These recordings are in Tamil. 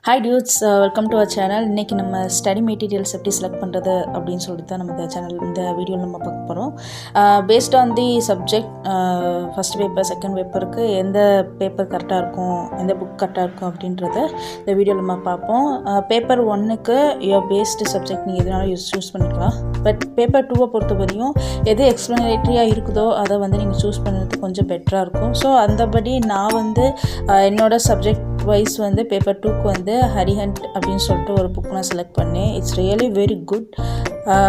Hi dudes, welcome to our channel. இன்றைக்கி நம்ம ஸ்டடி மெட்டீரியல்ஸ் எப்படி செலக்ட் பண்ணுறது அப்படின்னு சொல்லிட்டு தான் நம்ம இந்த சேனல் இந்த வீடியோவில் நம்ம பார்க்க போகிறோம். Based on the subject, first paper second பேப்பருக்கு எந்த பேப்பர் கரெக்டாக இருக்கும், எந்த புக் கரெக்டாக இருக்கும் அப்படின்றத இந்த வீடியோவில் நம்ம பார்ப்போம். பேப்பர் 1க்கு யுவர் பேஸ்டு சப்ஜெக்ட் நீங்கள் எதுனாலும் சூஸ் பண்ணிக்கலாம். பட் பேப்பர் 2 பொறுத்த வரையும் எது எக்ஸ்ப்ளனேட்டரியாக இருக்குதோ அதை நீங்கள் சூஸ் பண்ணுறது கொஞ்சம் பெட்டராக இருக்கும். ஸோ அந்தபடி நான் என்னோட சப்ஜெக்ட் வைஸ் பேப்பர் 2க்கு ஹரிஹண்ட் அப்படின்னு சொல்லிட்டு ஒரு புக் நான் செலக்ட் பண்ணேன். It's really very good.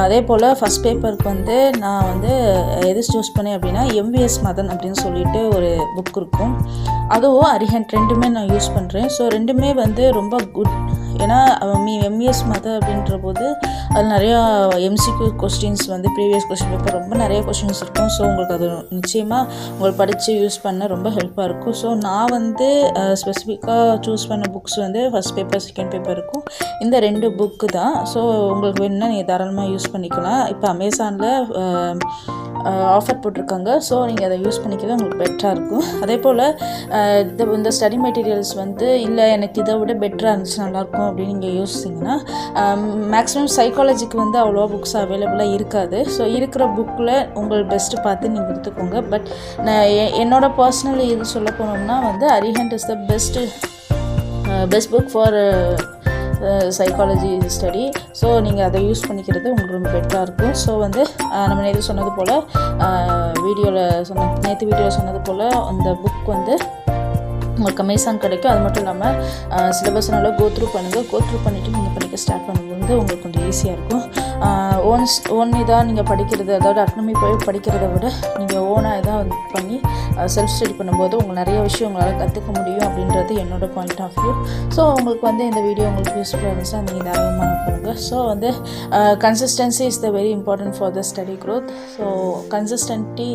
அதே போல் ஃபஸ்ட் பேப்பருக்கு நான் எது சூஸ் பண்ணேன் அப்படின்னா எம்விஎஸ் மதன் அப்படின்னு சொல்லிட்டு ஒரு புக் இருக்கும். அதுவும் ஹரிஹண்ட் ரெண்டுமே நான் யூஸ் பண்ணுறேன். ஸோ ரெண்டுமே ரொம்ப குட். ஏன்னா எம்விஎஸ் மதன் அப்படின்ற போது அது நிறையா MCQ questions previous question paper ரொம்ப நிறைய கொஸ்டின்ஸ் இருக்கும். ஸோ உங்களுக்கு அது நிச்சயமாக உங்களுக்கு படித்து யூஸ் பண்ண ரொம்ப ஹெல்ப்பாக இருக்கும். ஸோ நான் ஸ்பெசிஃபிக்காக சூஸ் பண்ண books first paper second paper இருக்கும். இந்த 2 புக்கு தான். ஸோ உங்களுக்கு வேணும்னா நீங்கள் தாராளமாக யூஸ் பண்ணிக்கலாம். இப்போ அமேசானில் ஆஃபர் போட்டிருக்காங்க. ஸோ நீங்கள் அதை யூஸ் பண்ணிக்கிறது உங்களுக்கு பெட்டராக இருக்கும். அதே போல் இந்த ஸ்டடி மெட்டீரியல்ஸ் இல்லை எனக்கு இதை விட பெட்டராக இருந்துச்சு நல்லாயிருக்கும் அப்படின்னு நீங்கள் யோசிச்சிங்கன்னா மேக்ஸிமம் சைக்காலஜிக்கு அவ்வளோவா புக்ஸ் அவைலபிளாக இருக்காது. ஸோ இருக்கிற புக்கில் உங்கள் பெஸ்ட்டு பார்த்து நீங்கள் எடுத்துக்கோங்க. பட் நான் என்னோட பர்சனல் இது சொல்ல போனோம்னா Arihant is the best book for psychology study. So நீங்கள் அதை யூஸ் பண்ணிக்கிறது உங்களுக்கு ரொம்ப பெட்டராக இருக்கும். ஸோ நம்ம நேற்று சொன்னது போல் நேற்று வீடியோவில் சொன்னது போல் அந்த புக் உங்களுக்கு அமேசான் கிடைக்கும். அது மட்டும் இல்லாமல் சிலபஸ் நல்லா கோத்ரூ பண்ணிவிட்டு நீங்கள் படிக்க ஸ்டார்ட் பண்ணும்போது உங்களுக்கு கொஞ்சம் ஈஸியாக இருக்கும். ஓன் இதாக நீங்கள் படிக்கிறது, அதாவது அக்னமி போய் படிக்கிறத விட நீங்கள் ஓனாக இதாக பண்ணி செல்ஃப் ஸ்டடி பண்ணும்போது உங்களுக்கு நிறைய விஷயம் உங்களால் கற்றுக்க முடியும் அப்படின்றது என்னோடய பாயிண்ட் ஆஃப் வியூ. ஸோ உங்களுக்கு இந்த வீடியோ உங்களுக்கு யூஸ்ஃபுல்லாக இருந்துச்சுன்னா நீங்கள் தாராளமாக பண்ணுங்கள். So consistency is the very important for the study growth. So consistently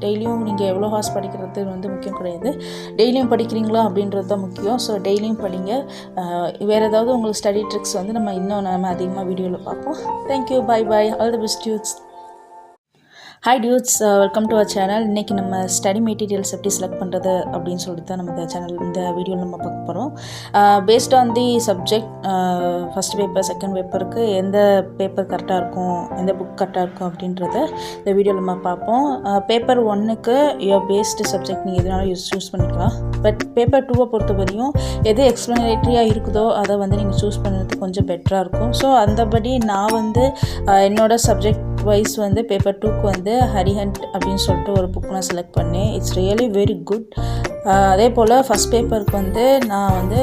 டெய்லியும் நீங்கள் எவ்வளோ ஹார்ஸ் படிக்கிறது முக்கியம் கிடையாது, டெய்லியும் படிக்கிறீங்களா அப்படின்றது தான் முக்கியம். ஸோ டெய்லியும் படிங்க. வேறு ஏதாவது உங்களுக்கு ஸ்டடி ட்ரிக்ஸ் நம்ம அதிகமாக வீடியோவில் பார்ப்போம். Thank you, bye, all the best dudes. Hi dudes, welcome to our channel. இன்றைக்கி நம்ம ஸ்டடி மெட்டீரியல்ஸ் எப்படி செலக்ட் பண்ணுறது அப்படின்னு சொல்லிட்டு தான் நம்ம இந்த சேனல் இந்த வீடியோவில் நம்ம பார்க்க போகிறோம். Based on the subject, first paper second பேப்பருக்கு எந்த பேப்பர் கரெக்டாக இருக்கும், எந்த புக் கரெக்டாக இருக்கும் அப்படின்றத இந்த வீடியோவில் நம்ம பார்ப்போம். பேப்பர் 1க்கு யுவர் பேஸ்டு சப்ஜெக்ட் நீங்கள் எதுனாலும் சூஸ் பண்ணிக்கலாம். பட் பேப்பர் 2 பொறுத்த வரையும் எது எக்ஸ்ப்ளனேட்டரியாக இருக்குதோ அதை நீங்கள் சூஸ் பண்ணுறது கொஞ்சம் பெட்டராக இருக்கும். ஸோ அந்தபடி நான் என்னோட சப்ஜெக்ட் வைஸ் பேப்பர் 2க்கு ஹரிஹண்ட் அப்படின்னு சொல்லிட்டு ஒரு புக் நான் செலக்ட் பண்ணேன். It's really very good. அதே போல் ஃபஸ்ட் பேப்பருக்கு நான் எது